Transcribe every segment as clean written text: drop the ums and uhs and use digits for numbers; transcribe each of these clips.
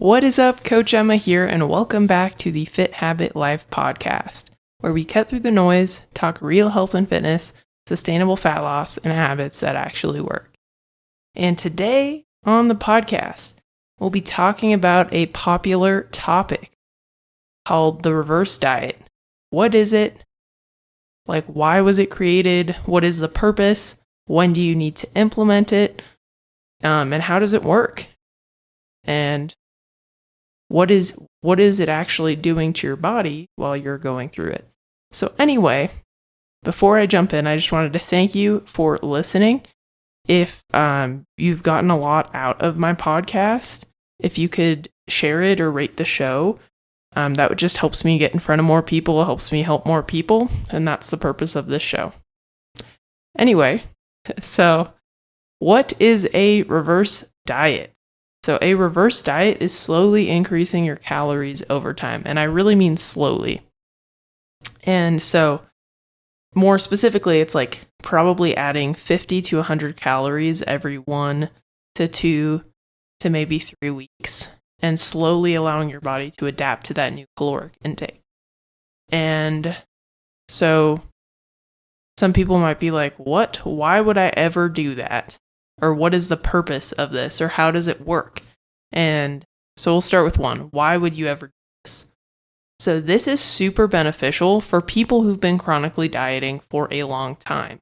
What is up? Coach Emma here, and welcome back to the Fit Habit Life podcast, where we cut through the noise, talk real health and fitness, sustainable fat loss, and habits that actually work. And today on the podcast, we'll be talking about a popular topic called the reverse diet. What is it? Why was it created? What is the purpose? When do you need to implement it? And how does it work? And what is it actually doing to your body while you're going through it? So anyway, before I jump in, I just wanted to thank you for listening. If you've gotten a lot out of my podcast, if you could share it or rate the show, that would just helps me get in front of more people, helps me help more people, and that's the purpose of this show. Anyway, so what is a reverse diet? So a reverse diet is slowly increasing your calories over time, and I really mean slowly. And so more specifically, it's like probably adding 50 to 100 calories every 1 to 2 to maybe 3 weeks, and slowly allowing your body to adapt to that new caloric intake. And so some people might be like, what? Why would I ever do that? Or what is the purpose of this? Or how does it work? And so we'll start with one. Why would you ever do this? So this is super beneficial for people who've been chronically dieting for a long time.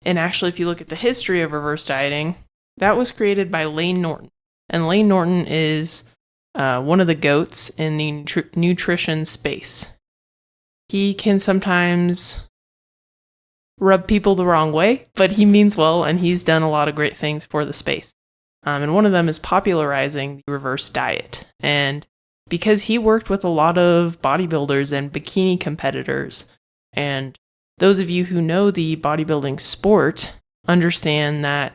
And actually, if you look at the history of reverse dieting, that was created by Layne Norton. And Layne Norton is one of the goats in the nutrition space. He can sometimes rub people the wrong way, but he means well, and he's done a lot of great things for the space. And one of them is popularizing the reverse diet. And because he worked with a lot of bodybuilders and bikini competitors, and those of you who know the bodybuilding sport understand that,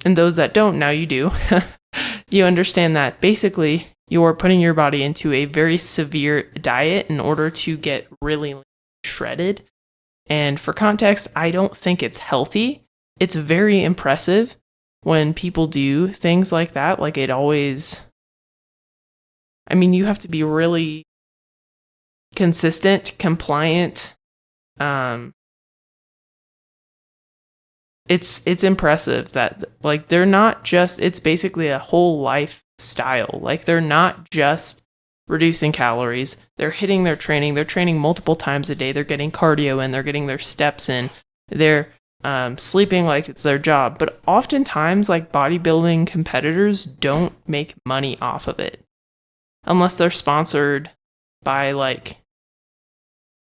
and those that don't, now you do, you understand that basically you're putting your body into a very severe diet in order to get really shredded. And for context, I don't think it's healthy. It's very impressive when people do things like that. You have to be really consistent, compliant. It's impressive that they're not just, it's basically a whole lifestyle. They're not just reducing calories. They're hitting their training. They're training multiple times a day. They're getting cardio in. They're getting their steps in. They're sleeping like it's their job. But oftentimes, bodybuilding competitors don't make money off of it unless they're sponsored by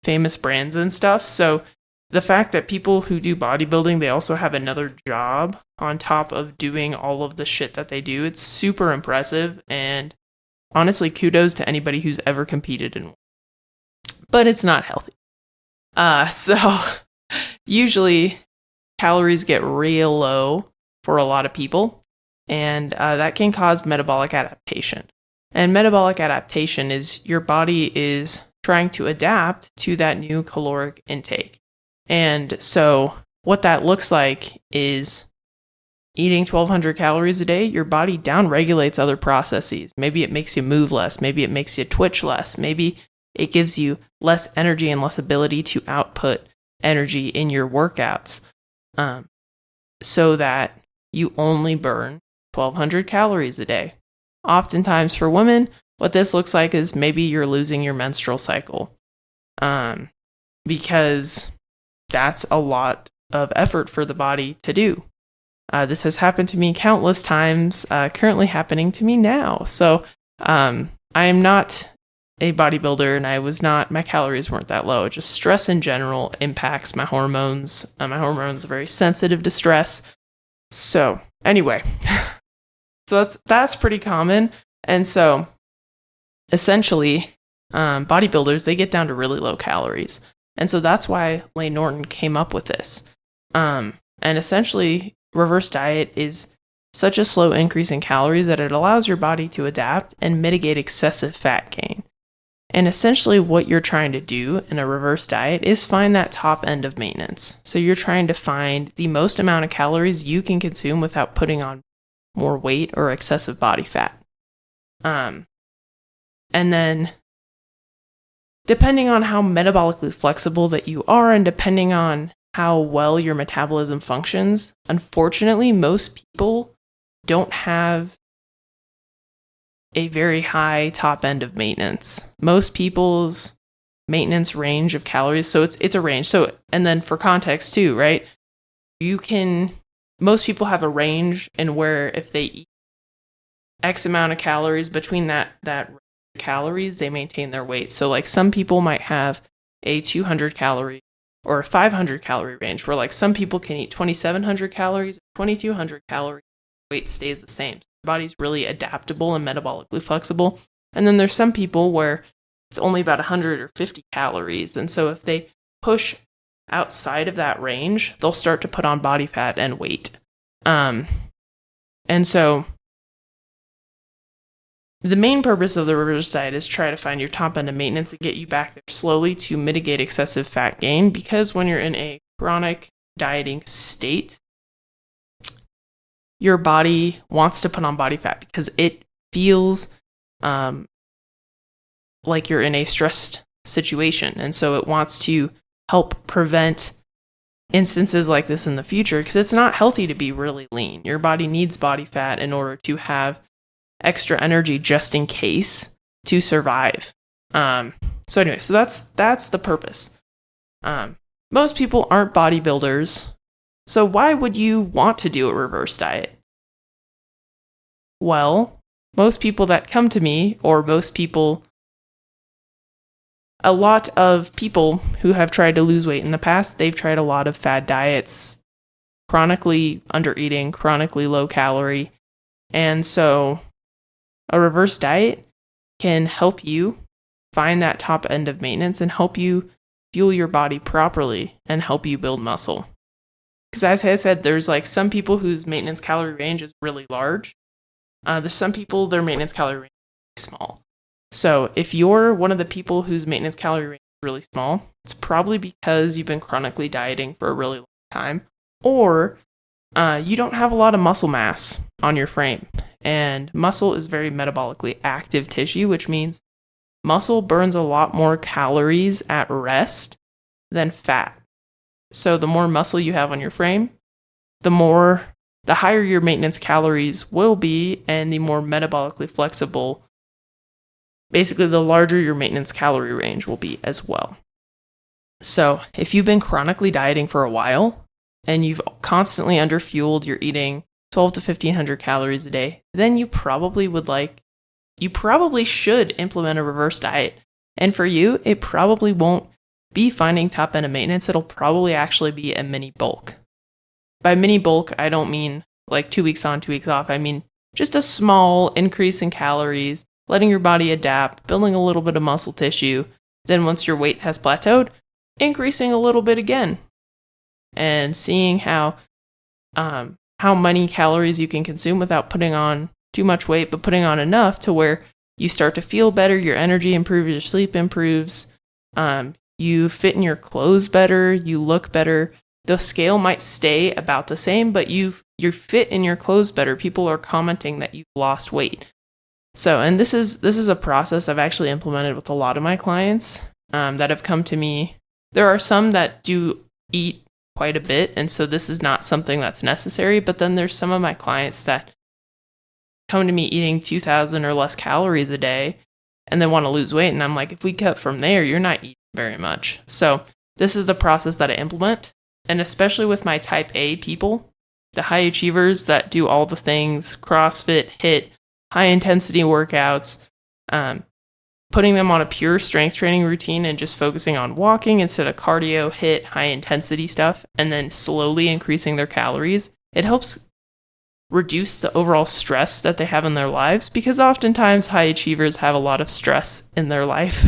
famous brands and stuff. So the fact that people who do bodybuilding, they also have another job on top of doing all of the shit that they do, it's super impressive. And honestly, kudos to anybody who's ever competed in one. But it's not healthy. So usually calories get real low for a lot of people, and that can cause metabolic adaptation. And metabolic adaptation is your body is trying to adapt to that new caloric intake. And so what that looks like is eating 1,200 calories a day, your body downregulates other processes. Maybe it makes you move less. Maybe it makes you twitch less. Maybe it gives you less energy and less ability to output energy in your workouts, so that you only burn 1,200 calories a day. Oftentimes for women, what this looks like is maybe you're losing your menstrual cycle, because that's a lot of effort for the body to do. This has happened to me countless times, currently happening to me now. So I am not a bodybuilder, and my calories weren't that low. Just stress in general impacts my hormones. My hormones are very sensitive to stress. So anyway, so that's pretty common. And so essentially, bodybuilders, they get down to really low calories. And so that's why Layne Norton came up with this. And essentially, reverse diet is such a slow increase in calories that it allows your body to adapt and mitigate excessive fat gain. And essentially what you're trying to do in a reverse diet is find that top end of maintenance. So you're trying to find the most amount of calories you can consume without putting on more weight or excessive body fat. And then depending on how metabolically flexible that you are and depending on how well your metabolism functions, unfortunately, most people don't have a very high top end of maintenance. Most people's maintenance range of calories, so it's a range. So, and then for context too, right? Most people have a range in where if they eat X amount of calories between that calories, they maintain their weight. So like some people might have a 200 calorie or a 500 calorie range where like some people can eat 2,700 calories, 2,200 calories, weight stays the same. So your body's really adaptable and metabolically flexible. And then there's some people where it's only about 100 or 50 calories. And so if they push outside of that range, they'll start to put on body fat and weight. And so the main purpose of the reverse diet is try to find your top end of maintenance and get you back there slowly to mitigate excessive fat gain, because when you're in a chronic dieting state, your body wants to put on body fat because it feels like you're in a stressed situation. And so it wants to help prevent instances like this in the future, because it's not healthy to be really lean. Your body needs body fat in order to have extra energy just in case to survive. So that's the purpose. Most people aren't bodybuilders, so why would you want to do a reverse diet? Well, most people that come to me, or a lot of people who have tried to lose weight in the past, they've tried a lot of fad diets, chronically under eating, chronically low calorie. And so a reverse diet can help you find that top end of maintenance and help you fuel your body properly and help you build muscle. Because as I said, there's like some people whose maintenance calorie range is really large. There's some people, their maintenance calorie range is small. So if you're one of the people whose maintenance calorie range is really small, it's probably because you've been chronically dieting for a really long time, or you don't have a lot of muscle mass on your frame. And muscle is very metabolically active tissue, which means muscle burns a lot more calories at rest than fat. So the more muscle you have on your frame, the higher your maintenance calories will be, and the more metabolically flexible, basically the larger your maintenance calorie range will be as well. So if you've been chronically dieting for a while and you've constantly underfueled, you're eating 12 to 1,500 calories a day, then you probably should implement a reverse diet. And for you, it probably won't be finding top end of maintenance. It'll probably actually be a mini bulk. By mini bulk, I don't mean like 2 weeks on, 2 weeks off. I mean just a small increase in calories, letting your body adapt, building a little bit of muscle tissue. Then once your weight has plateaued, increasing a little bit again and seeing how many calories you can consume without putting on too much weight, but putting on enough to where you start to feel better, your energy improves, your sleep improves, you fit in your clothes better, you look better. The scale might stay about the same, but you fit in your clothes better. People are commenting that you've lost weight. So, and this is a process I've actually implemented with a lot of my clients that have come to me. There are some that do eat quite a bit, and so this is not something that's necessary, but then there's some of my clients that come to me eating 2,000 or less calories a day and they want to lose weight, and I'm like, if we cut from there, you're not eating very much. So this is the process that I implement, and especially with my type A people, the high achievers that do all the things, CrossFit, HIIT, high intensity workouts, putting them on a pure strength training routine and just focusing on walking instead of cardio, HIIT, high intensity stuff, and then slowly increasing their calories. It helps reduce the overall stress that they have in their lives, because oftentimes high achievers have a lot of stress in their life.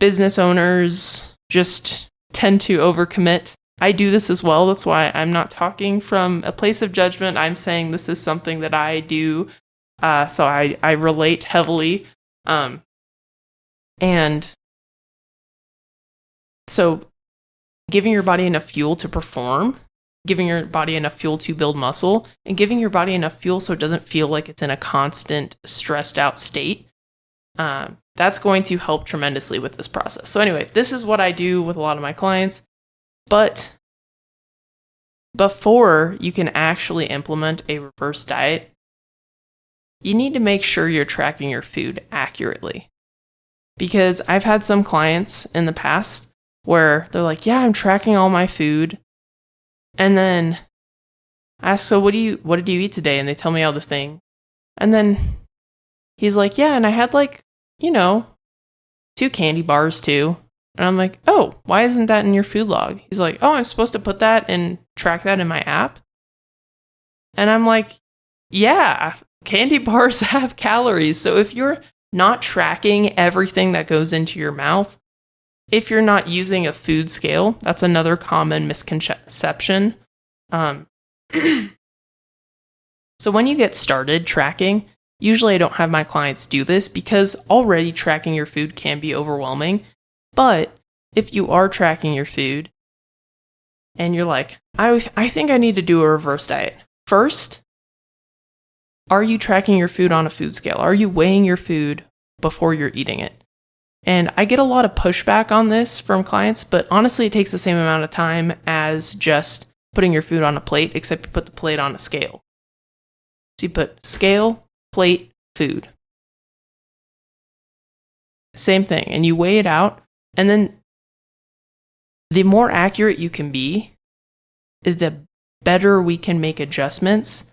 Business owners just tend to overcommit. I do this as well. That's why I'm not talking from a place of judgment. I'm saying this is something that I do. So I relate heavily. And so giving your body enough fuel to perform giving your body enough fuel to build muscle and giving your body enough fuel so it doesn't feel like it's in a constant stressed out state. That's going to help tremendously with this process. So anyway, this is what I do with a lot of my clients. But before you can actually implement a reverse diet, you need to make sure you're tracking your food accurately. Because I've had some clients in the past where they're like, yeah, I'm tracking all my food. And then I ask, so what did you eat today? And they tell me all the thing. And then he's like, yeah, and I had 2 candy bars too. And I'm like, oh, why isn't that in your food log? He's like, oh, I'm supposed to put that and track that in my app. And I'm like, yeah, candy bars have calories. So if you're not tracking everything that goes into your mouth, if you're not using a food scale, that's another common misconception. So when you get started tracking, usually I don't have my clients do this because already tracking your food can be overwhelming. But if you are tracking your food and you're like, I think I need to do a reverse diet. First, are you tracking your food on a food scale? Are you weighing your food before you're eating it? And I get a lot of pushback on this from clients, but honestly, it takes the same amount of time as just putting your food on a plate, except you put the plate on a scale. So you put scale, plate, food. Same thing. And you weigh it out. And then the more accurate you can be, the better we can make adjustments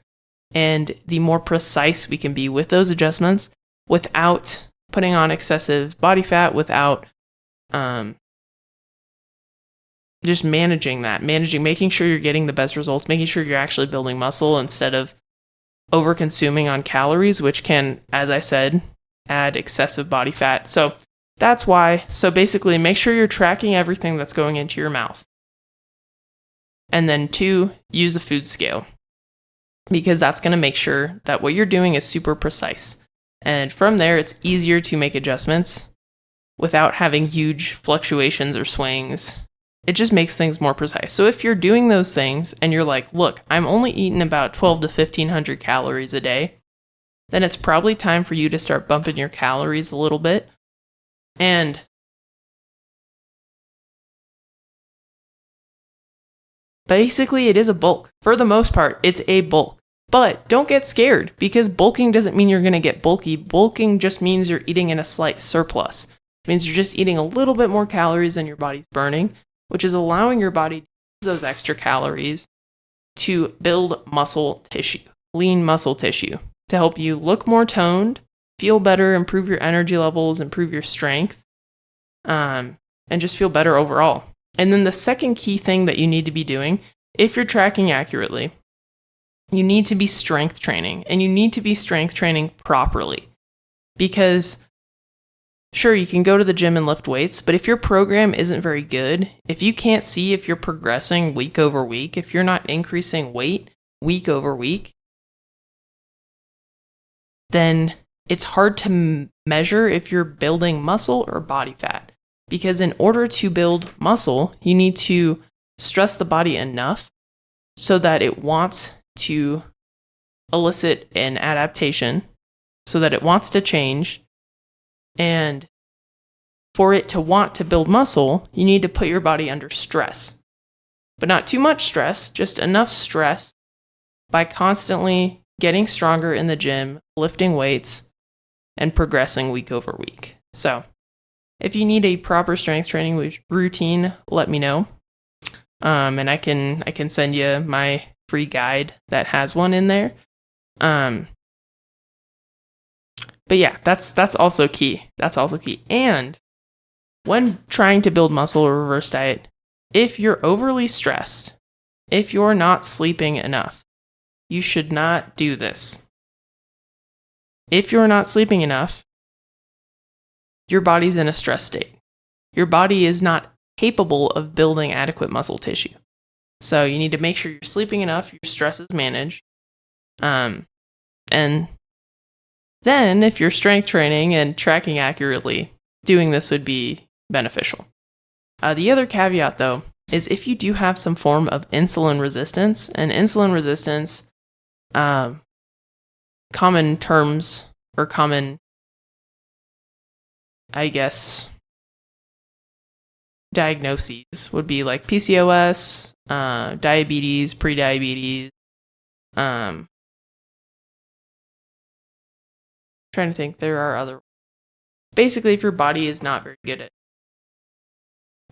and the more precise we can be with those adjustments without putting on excessive body fat, without just making sure you're getting the best results, making sure you're actually building muscle instead of over consuming on calories, which can, as I said, add excessive body fat. So that's why. So basically, make sure you're tracking everything that's going into your mouth. And then 2, use a food scale, because that's going to make sure that what you're doing is super precise. And from there, it's easier to make adjustments without having huge fluctuations or swings. It just makes things more precise. So if you're doing those things and you're like, look, I'm only eating about 12 to 1,500 calories a day, then it's probably time for you to start bumping your calories a little bit. And basically, it is a bulk. For the most part, it's a bulk. But don't get scared, because bulking doesn't mean you're going to get bulky. Bulking just means you're eating in a slight surplus. It means you're just eating a little bit more calories than your body's burning, which is allowing your body to use those extra calories to build muscle tissue, lean muscle tissue, to help you look more toned, feel better, improve your energy levels, improve your strength, and just feel better overall. And then the second key thing that you need to be doing, if you're tracking accurately, you need to be strength training, and you need to be strength training properly. Because sure, you can go to the gym and lift weights, but if your program isn't very good, if you can't see if you're progressing week over week, if you're not increasing weight week over week, then it's hard to measure if you're building muscle or body fat. Because in order to build muscle, you need to stress the body enough so that it wants to elicit an adaptation, so that it wants to change. And for it to want to build muscle, you need to put your body under stress. But not too much stress, just enough stress by constantly getting stronger in the gym, lifting weights, and progressing week over week. So if you need a proper strength training routine, let me know. And I can send you my free guide that has one in there. But yeah, that's also key. That's also key. And when trying to build muscle or reverse diet, if you're overly stressed, if you're not sleeping enough, you should not do this. If you're not sleeping enough, your body's in a stress state. Your body is not capable of building adequate muscle tissue. So you need to make sure you're sleeping enough, your stress is managed. And then if you're strength training and tracking accurately, doing this would be beneficial. The other caveat, though, is if you do have some form of insulin resistance, and insulin resistance, common terms or common, I guess, diagnoses would be like PCOS, diabetes, prediabetes. Trying to think, there are other. Basically, if your body is not very good at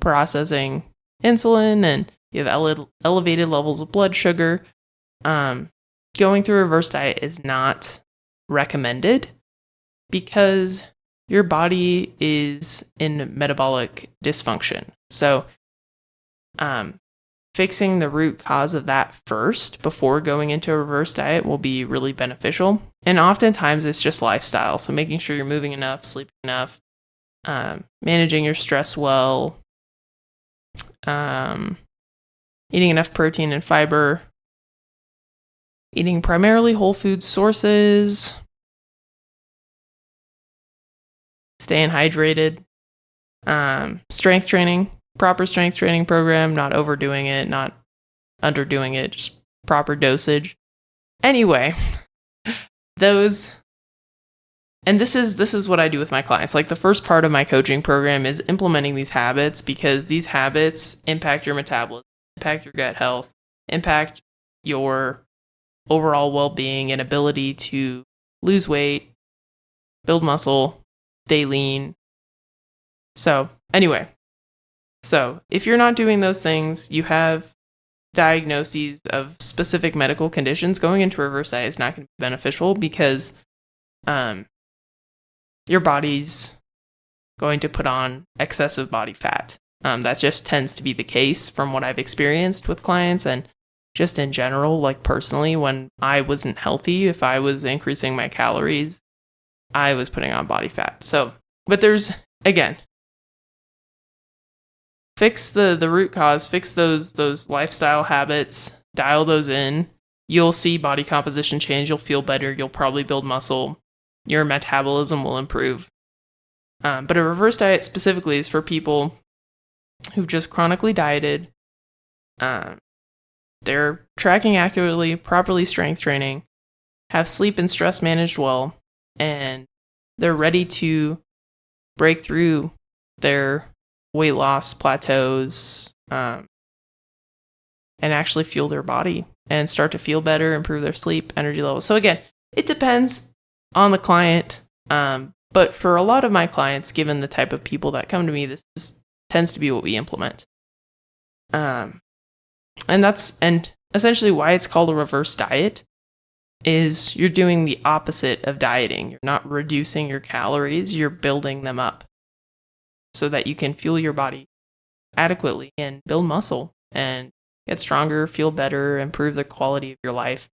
processing insulin and you have elevated levels of blood sugar, going through a reverse diet is not recommended because your body is in metabolic dysfunction. So, fixing the root cause of that first before going into a reverse diet will be really beneficial. And oftentimes it's just lifestyle. So making sure you're moving enough, sleeping enough, managing your stress well, eating enough protein and fiber, eating primarily whole food sources, staying hydrated, strength training, proper strength training program, not overdoing it, not underdoing it, just proper dosage. Anyway, this is what I do with my clients. Like, the first part of my coaching program is implementing these habits, because these habits impact your metabolism, impact your gut health, impact your overall well-being and ability to lose weight, build muscle, stay lean. So anyway, if you're not doing those things, you have diagnoses of specific medical conditions, going into reverse diet is not going to be beneficial, because your body's going to put on excessive body fat. That just tends to be the case from what I've experienced with clients, and just in general, like personally, when I wasn't healthy, if I was increasing my calories, I was putting on body fat. So, but there's, again, fix the root cause, fix those lifestyle habits, dial those in. You'll see body composition change. You'll feel better. You'll probably build muscle. Your metabolism will improve. But a reverse diet specifically is for people who've just chronically dieted. They're tracking accurately, properly strength training, have sleep and stress managed well, and they're ready to break through their weight loss plateaus, and actually fuel their body and start to feel better, improve their sleep, energy levels. So again, it depends on the client. But for a lot of my clients, given the type of people that come to me, tends to be what we implement. And essentially why it's called a reverse diet is you're doing the opposite of dieting. You're not reducing your calories, you're building them up so that you can fuel your body adequately and build muscle and get stronger, feel better, improve the quality of your life,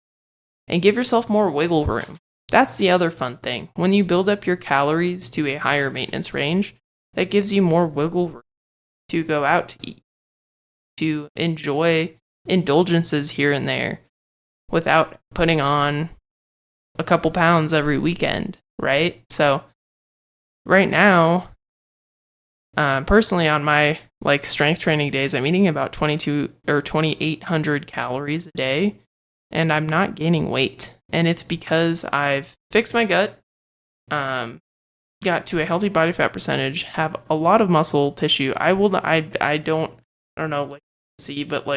and give yourself more wiggle room. That's the other fun thing. When you build up your calories to a higher maintenance range, that gives you more wiggle room to go out to eat, to enjoy indulgences here and there without putting on a couple pounds every weekend, right? So right now, personally on my strength training days, I'm eating about 2,800 calories a day, and I'm not gaining weight. And it's because I've fixed my gut, got to a healthy body fat percentage, have a lot of muscle tissue. I don't know, see, but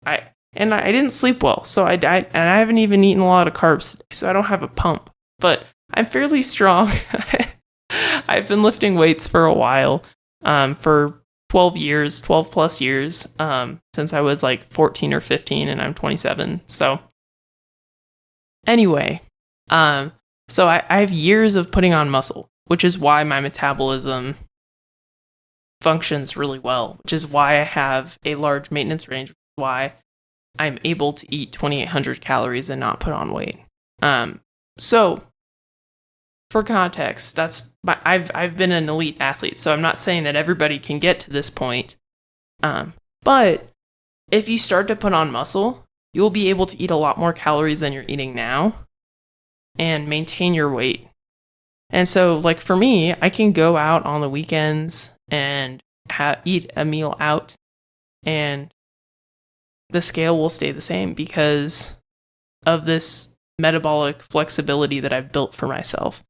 I didn't sleep well, so I haven't even eaten a lot of carbs today, so I don't have a pump, but I'm fairly strong. I've been lifting weights for a while, for 12 plus years, since I was 14 or 15, and I'm 27. So anyway, so I have years of putting on muscle, which is why my metabolism functions really well, which is why I have a large maintenance range, which is why I'm able to eat 2,800 calories and not put on weight. So for context, I've been an elite athlete, so I'm not saying that everybody can get to this point. But if you start to put on muscle, you'll be able to eat a lot more calories than you're eating now and maintain your weight. And so, for me, I can go out on the weekends and eat a meal out and the scale will stay the same because of this metabolic flexibility that I've built for myself.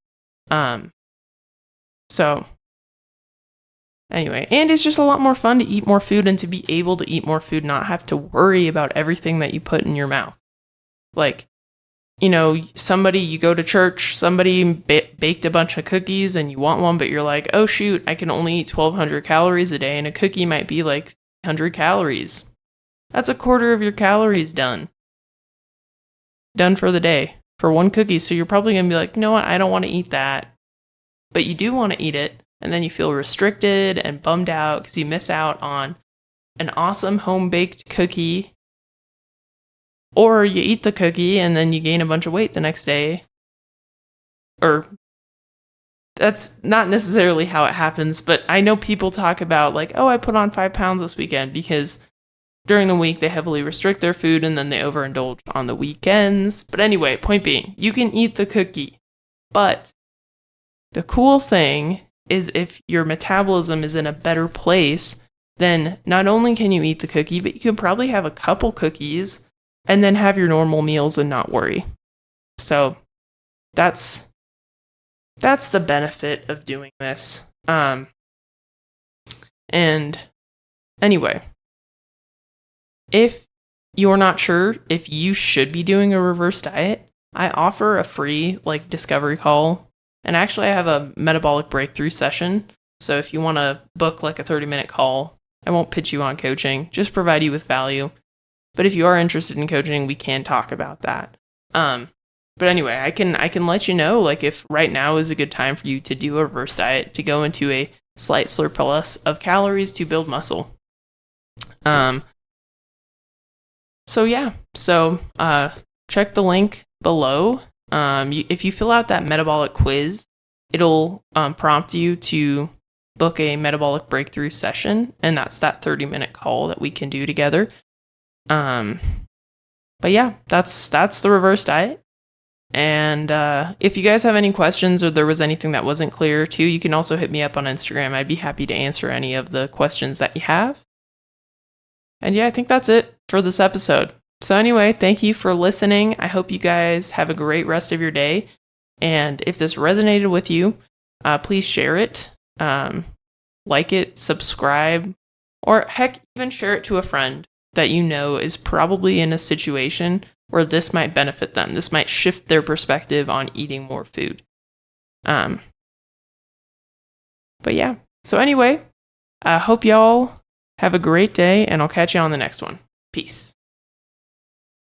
So anyway, and it's just a lot more fun to eat more food and to be able to eat more food, not have to worry about everything that you put in your mouth. Like, you go to church, somebody baked a bunch of cookies and you want one, but you're like, oh shoot, I can only eat 1,200 calories a day, and a cookie might be like 100 calories. That's a quarter of your calories done for the day for one cookie. So you're probably going to be like, you know what, I don't want to eat that. But you do want to eat it, and then you feel restricted and bummed out because you miss out on an awesome home-baked cookie. Or you eat the cookie and then you gain a bunch of weight the next day. Or that's not necessarily how it happens, but I know people talk about like, oh, I put on 5 pounds this weekend because during the week they heavily restrict their food and then they overindulge on the weekends. But anyway, point being, you can eat the cookie. But the cool thing is if your metabolism is in a better place, then not only can you eat the cookie, but you can probably have a couple cookies and then have your normal meals and not worry. So that's the benefit of doing this. And anyway, if you're not sure if you should be doing a reverse diet, I offer a free discovery call. And actually I have a metabolic breakthrough session. So if you want to book a 30-minute call, I won't pitch you on coaching, just provide you with value. But if you are interested in coaching, we can talk about that. But anyway, I can let you know if right now is a good time for you to do a reverse diet, to go into a slight surplus of calories to build muscle. So check the link below. If you fill out that metabolic quiz, it'll prompt you to book a metabolic breakthrough session, and that's that 30-minute call that we can do together. But yeah, that's the reverse diet. And if you guys have any questions or there was anything that wasn't clear too, you can also hit me up on Instagram. I'd be happy to answer any of the questions that you have. And yeah, I think that's it for this episode. So anyway, thank you for listening. I hope you guys have a great rest of your day. And if this resonated with you, please share it, like it, subscribe, or heck, even share it to a friend that you know is probably in a situation where this might benefit them. This might shift their perspective on eating more food. But yeah, so anyway, I hope y'all have a great day, and I'll catch you on the next one. Peace.